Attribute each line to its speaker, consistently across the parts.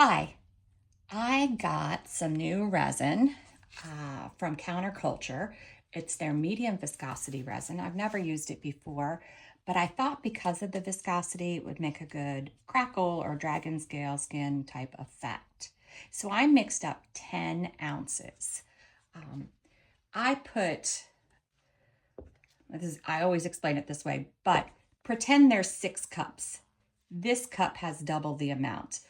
Speaker 1: Hi, I got some new resin from Counterculture. It's their medium viscosity resin. I've never used it before, but I thought because of the viscosity, it would make a good crackle or dragon scale skin type effect. So I mixed up 10 ounces. I put, I always explain it this way, but pretend there's 6 cups. This cup has double the amount.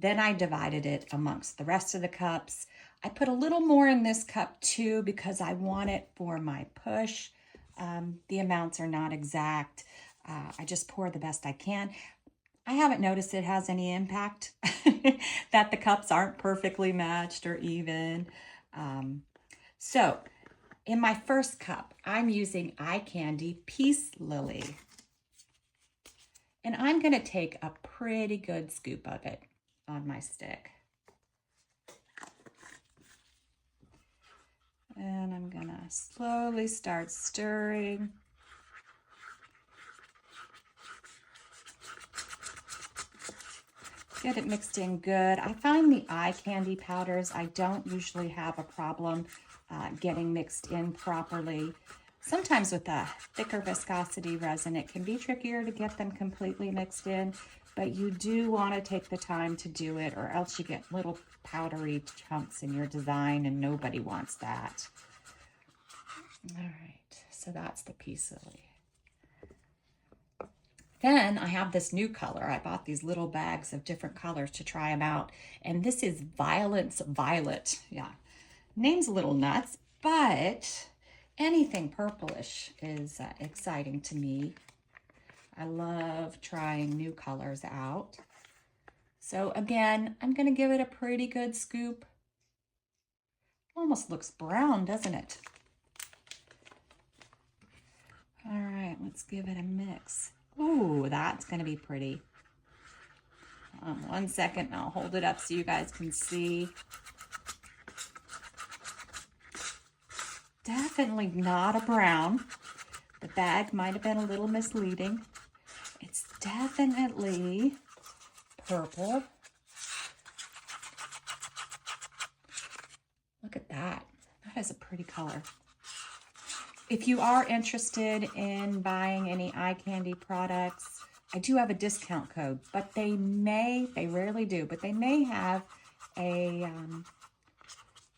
Speaker 1: Then I divided it amongst the rest of the cups. I put a little more in this cup too because I want it for my push. The amounts are not exact. I just pour the best I can. I haven't noticed it has any impact that the cups aren't perfectly matched or even. So in my first cup, I'm using Eye Candy Peace Lily. And I'm going to take a pretty good scoop of it on my stick. And I'm going to slowly start stirring. Get it mixed in good. I find the eye candy powders, I don't usually have a problem getting mixed in properly. Sometimes with a thicker viscosity resin, it can be trickier to get them completely mixed in, but you do want to take the time to do it, or else you get little powdery chunks in your design, and nobody wants that. All right, so that's the Peace Lily. Then I have this new color. I bought these little bags of different colors to try them out, and this is Violence Violet. Yeah, name's a little nuts, but anything purplish is exciting to me. I love trying new colors out. So again, I'm going to give it a pretty good scoop. Almost looks brown, doesn't it? All right, let's give it a mix. Ooh, that's going to be pretty. 1 second, I'll hold it up so you guys can see. Definitely not a brown. The bag might have been a little misleading. It's definitely purple. Look at that. That is a pretty color. If you are interested in buying any eye candy products, I do have a discount code, but they rarely do, but they may have a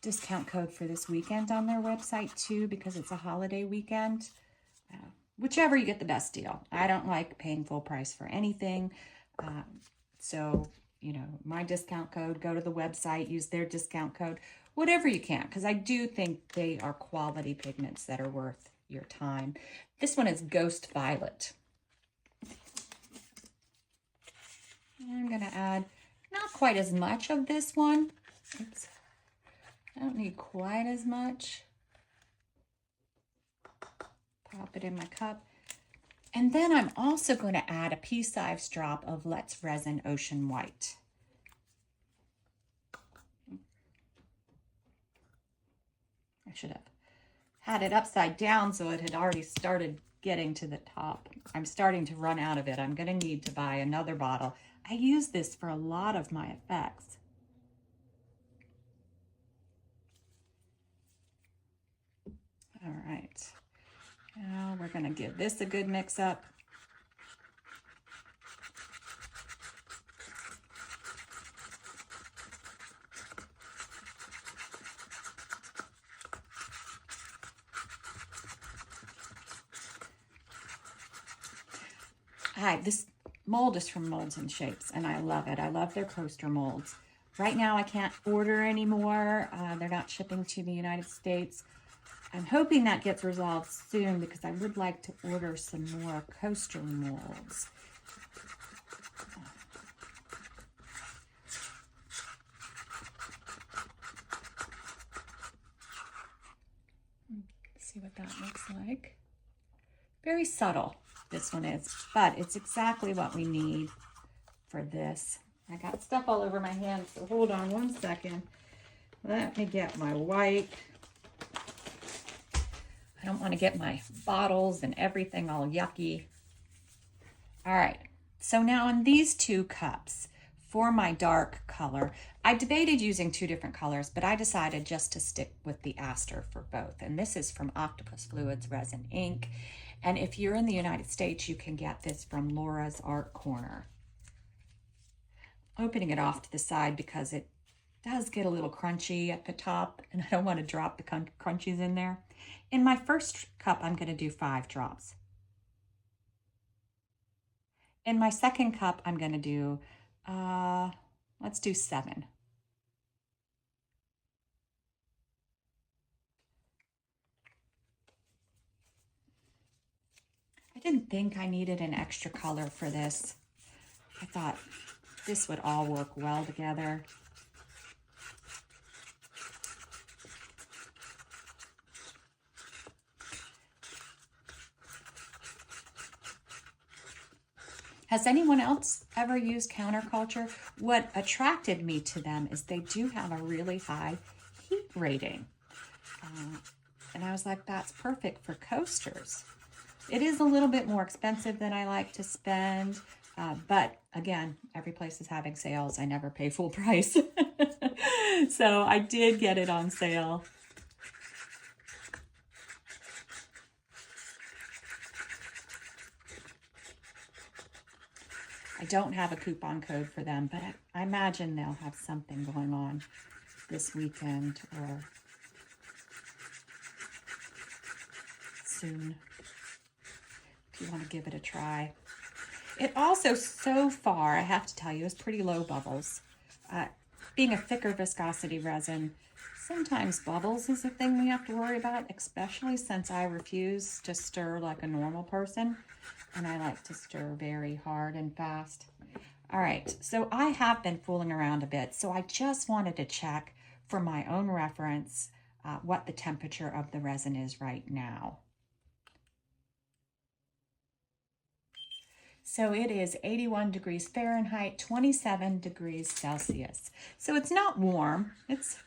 Speaker 1: discount code for this weekend on their website too, because it's a holiday weekend. Whichever, you get the best deal. I don't like paying full price for anything. So, you know, my discount code, go to the website, use their discount code, whatever you can, because I do think they are quality pigments that are worth your time. This one is Ghost Violet. I'm going to add not quite as much of this one. Oops. I don't need quite as much. Pop it in my cup. And then I'm also going to add a pea-sized drop of Let's Resin Ocean White. I should have had it upside down so it had already started getting to the top. I'm starting to run out of it. I'm going to need to buy another bottle. I use this for a lot of my effects. All right. Now we're going to give this a good mix up. Hi, this mold is from Molds and Shapes, and I love it. I love their coaster molds. Right now, I can't order anymore. They're not shipping to the United States. I'm hoping that gets resolved soon because I would like to order some more coaster molds. Let's see what that looks like. Very subtle, this one is, but it's exactly what we need for this. I got stuff all over my hands, so hold on 1 second. Let me get my white. I don't want to get my bottles and everything all yucky. All right, so now in these 2 cups, for my dark color, I debated using two different colors, but I decided just to stick with the Aster for both. And this is from Octopus Fluids Resin Ink. And if you're in the United States, you can get this from Laura's Art Corner. Opening it off to the side because it does get a little crunchy at the top, and I don't want to drop the crunchies in there. In my first cup, I'm going to do 5 drops. In my second cup, I'm going to do, let's do 7. I didn't think I needed an extra color for this. I thought this would all work well together. Has anyone else ever used counterculture? What attracted me to them is they do have a really high heat rating. And I was like, that's perfect for coasters. It is a little bit more expensive than I like to spend, but again, every place is having sales. I never pay full price. So I did get it on sale. I don't have a coupon code for them, but I imagine they'll have something going on this weekend or soon if you want to give it a try. It also, so far, I have to tell you, is pretty low bubbles. Being a thicker viscosity resin, sometimes bubbles is a thing we have to worry about, especially since I refuse to stir like a normal person, and I like to stir very hard and fast. All right, so I have been fooling around a bit, so I just wanted to check for my own reference what the temperature of the resin is right now. So it is 81 degrees Fahrenheit, 27 degrees Celsius. So it's not warm. It's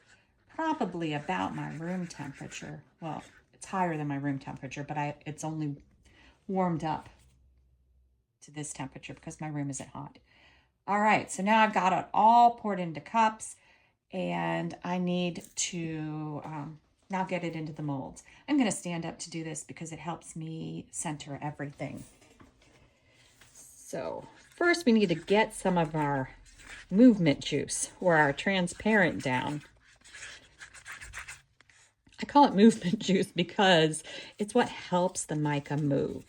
Speaker 1: probably about my room temperature. Well, it's higher than my room temperature, but it's only warmed up to this temperature because my room isn't hot. All right, so now I've got it all poured into cups, and I need to now get it into the molds. I'm going to stand up to do this because it helps me center everything. So first we need to get some of our movement juice or our transparent down. I call it movement juice because it's what helps the mica move.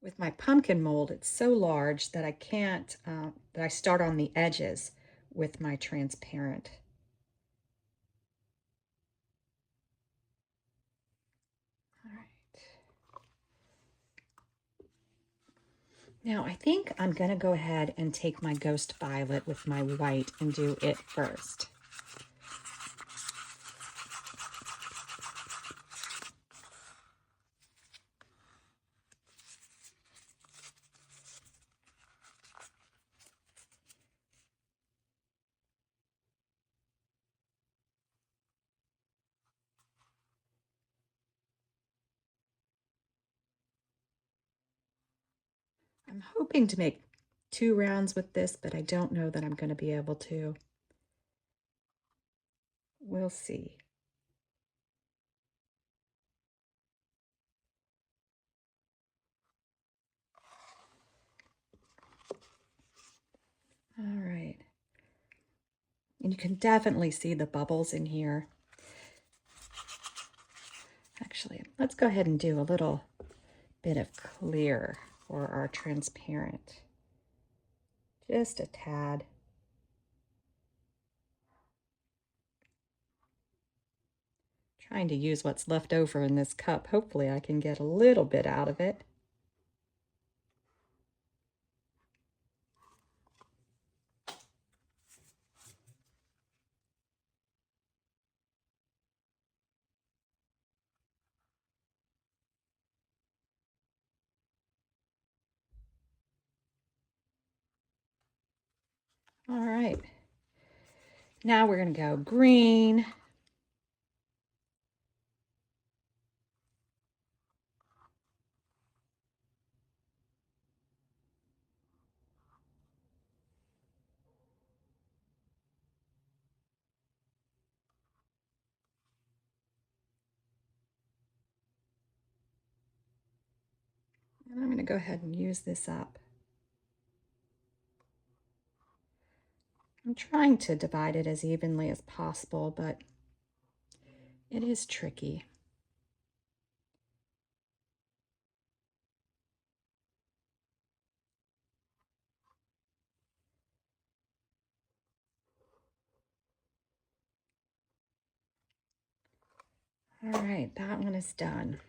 Speaker 1: With my pumpkin mold, it's so large that I can't, that I start on the edges with my transparent. All right. Now I think I'm gonna go ahead and take my Ghost Violet with my white and do it first. I'm hoping to make 2 rounds with this, but I don't know that I'm going to be able to. We'll see. All right. And you can definitely see the bubbles in here. Actually, let's go ahead and do a little bit of clear for our transparent. Just a tad. Trying to use what's left over in this cup. Hopefully I can get a little bit out of it. All right. Now we're going to go green. And I'm going to go ahead and use this up. I'm trying to divide it as evenly as possible, but it is tricky. All right, that one is done.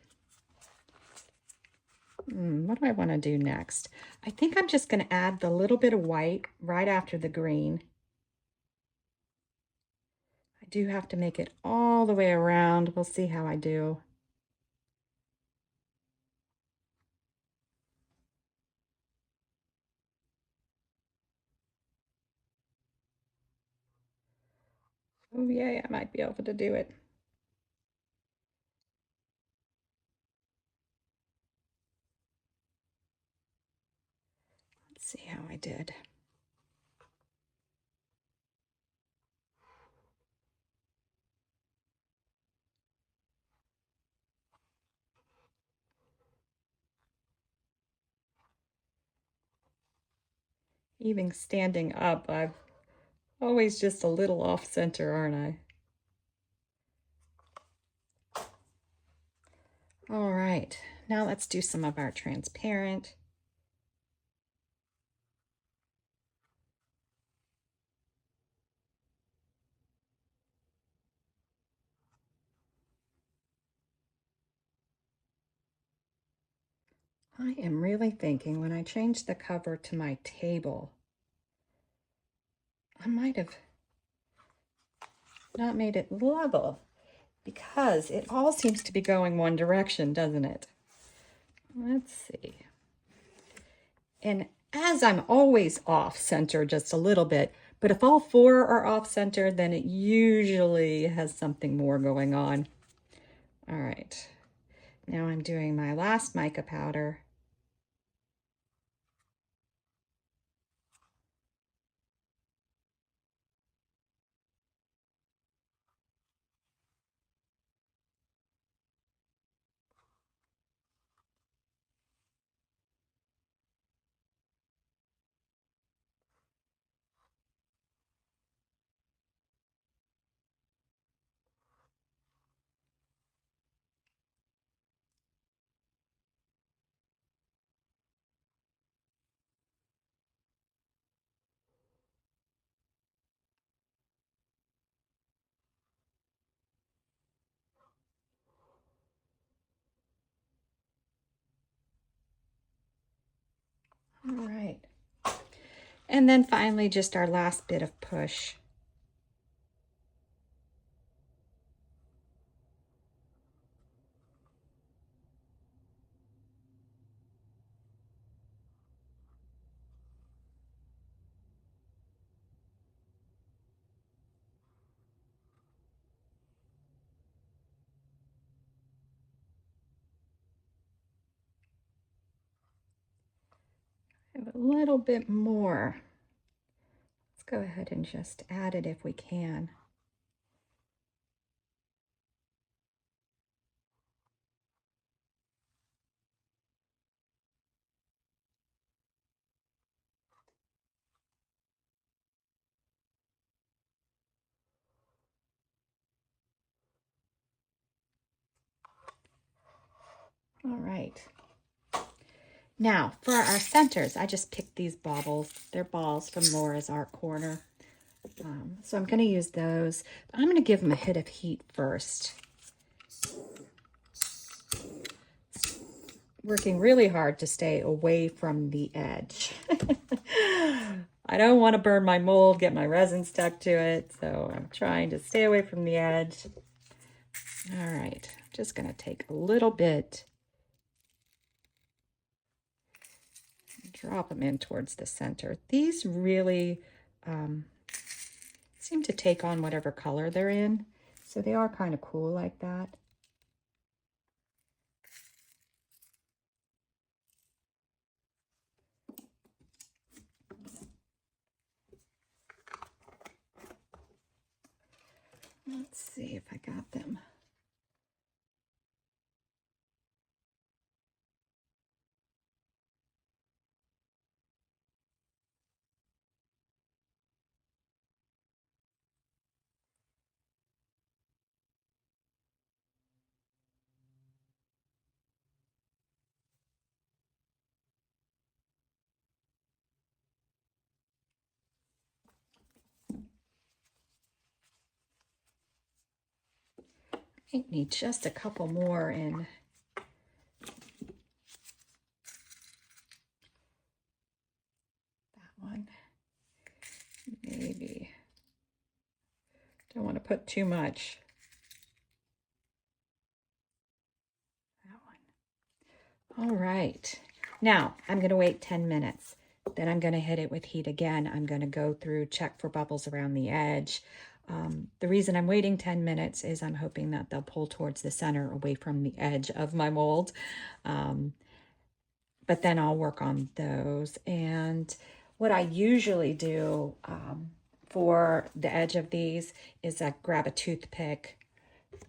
Speaker 1: What do I want to do next? I think I'm just going to add the little bit of white right after the green. I do have to make it all the way around. We'll see how I do. Oh yay, I might be able to do it. Let's see how I did. Even standing up, I'm always just a little off center, aren't I? All right, now let's do some of our transparent. I am really thinking when I change the cover to my table, I might have not made it level because it all seems to be going one direction, doesn't it? Let's see. And as I'm always off center just a little bit, but if all four are off center, then it usually has something more going on. All right, now I'm doing my last mica powder. All right. And then finally, just our last bit of push. I have a little bit more. Let's go ahead and just add it if we can. All right. Now, for our centers, I just picked these baubles. They're balls from Laura's Art Corner. So I'm going to use those. I'm going to give them a hit of heat first. Working really hard to stay away from the edge. I don't want to burn my mold, get my resin stuck to it, so I'm trying to stay away from the edge. All right, I'm just going to take a little bit, drop them in towards the center. These really seem to take on whatever color they're in. So they are kind of cool like that. Let's see if I got them. I need just a couple more in that one. Maybe. Don't want to put too much. That one. All right. Now I'm going to wait 10 minutes. Then I'm going to hit it with heat again. I'm going to go through, check for bubbles around the edge. The reason I'm waiting 10 minutes is I'm hoping that they'll pull towards the center away from the edge of my mold. But then I'll work on those. And what I usually do for the edge of these is I grab a toothpick,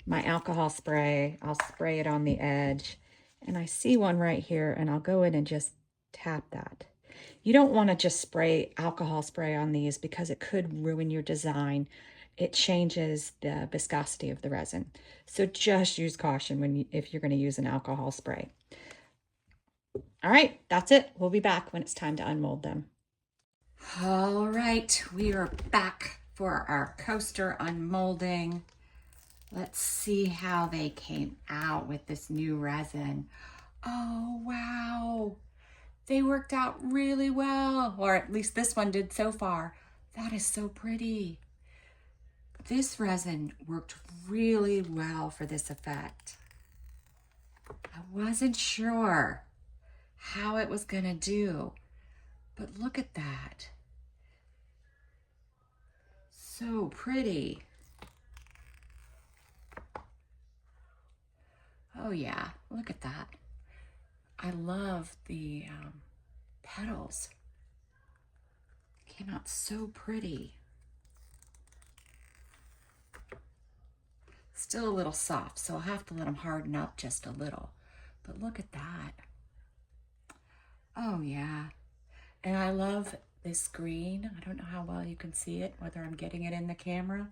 Speaker 1: my alcohol spray, I'll spray it on the edge, and I see one right here, and I'll go in and just tap that. You don't want to just spray alcohol spray on these because it could ruin your design. It changes the viscosity of the resin. So just use caution if you're going to use an alcohol spray. All right, that's it. We'll be back when it's time to unmold them. All right, we are back for our coaster unmolding. Let's see how they came out with this new resin. Oh, wow. They worked out really well, or at least this one did so far. That is so pretty. This resin worked really well for this effect. I wasn't sure how it was gonna do, but look at that. So pretty. Oh yeah, look at that. I love the petals. Came out so pretty. Still a little soft, so I'll have to let them harden up just a little. But look at that. Oh yeah. And I love this green. I don't know how well you can see it, whether I'm getting it in the camera.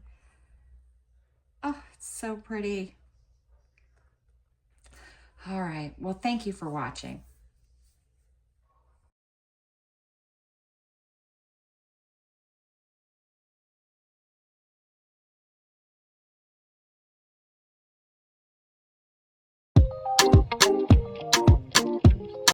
Speaker 1: Oh, it's so pretty. All right. Well, thank you for watching.